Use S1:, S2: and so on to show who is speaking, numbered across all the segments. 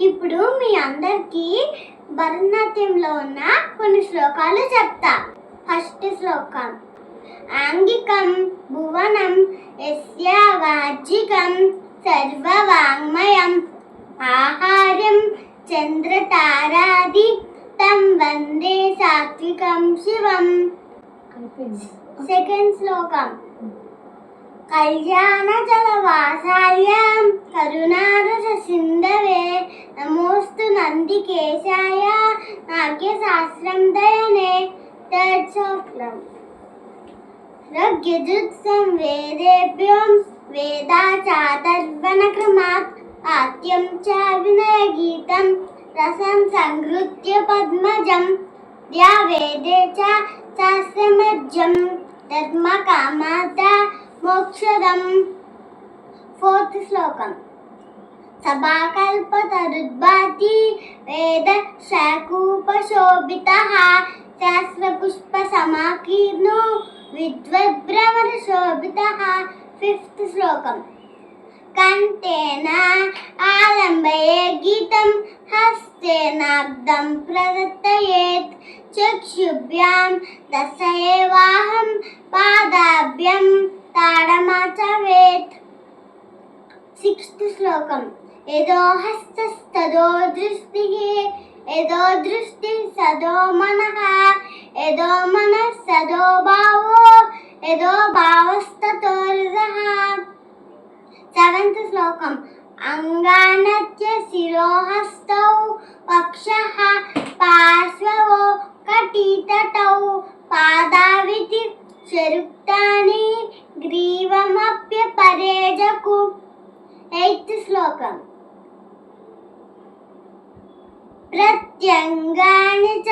S1: ఇప్పుడు మీ అందరికీ భరతనాట్యంలో ఉన్న కొన్ని శ్లోకాలు చెప్తా. ఫస్ట్ శ్లోకం. ఆంగికం భువనం యస్య వాజ్జికం సర్వవాంగ్మయం ఆహార్యం చంద్రతారాది తం వందే సాత్వికం శివం. సెకండ్ శ్లోకం. కళ్యాణ జలవాసాల్యాం కరుణారస సింధవే నమోస్తు నందికేశాయ నాట్య శాస్త్రం దయనే. థర్డ్ శ్లోకం. ఋగ్యజుత్సం వేదేభ్యోం వేదాచాతర్వణ క్రమాత్ ఆత్యం చ వినయ గీతం రసం సంగృత్య పద్మజం ద్యా వేదే చ శాస్త్రమజ్జం ధర్మ కామాద మోక్షదం. ఫోర్త్ శ్లోకం. సభాకల్పతరుద్భాతి వేద శాకూపశోభితః శాస్త్రపుష్ప సమాకీర్ణో విద్వద్భ్రమర శోభితః. ఫిఫ్త్ శ్లోకం. కంఠేన ఆలంబయే గీతం హస్తేనాబ్దం ప్రదత్తయేత్ చక్షుభ్యాం దశయేవాహం పాదాభ్యం తాడమాచవేత్. సిక్స్త్ శ్లోకం. యదో హస్తస్తదో దృష్టిః యదో దృష్టి సదో మనః యదో మనః సదో భావో యదో భావస్తతో రసః. సెవెంత్ శ్లోకం. అంగానత్య శిరోహస్తౌ వక్షః పార్శ్వో కటితటౌ పాదావితి చరుక్తాని గ్రీవమప్యపరేజకు. ఎయిత్ శ్లోకం. ప్రత్యంగాని చ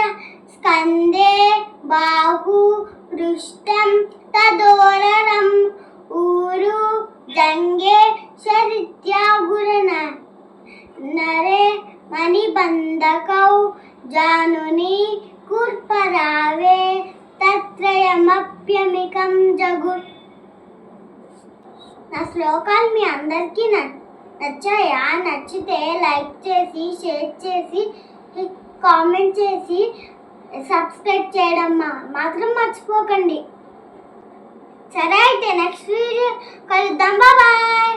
S1: స్కందే బాహు పృష్టం తదోరరం ఊరు జంగే శరిత్యాగురన నరే మణిబంధకౌ జానుని కుర్పరావే తత్రయమప్యమికం జగు. నా శ్లోకాలు మీ అందరికీ నచ్చాయా? నచ్చితే లైక్ చేసి షేర్ చేసి కామెంట్ చేసి సబ్స్క్రైబ్ చేయడం మాత్రం మర్చిపోకండి. సరే అయితే నెక్స్ట్ వీడియో కలుద్దాం. బాయ్.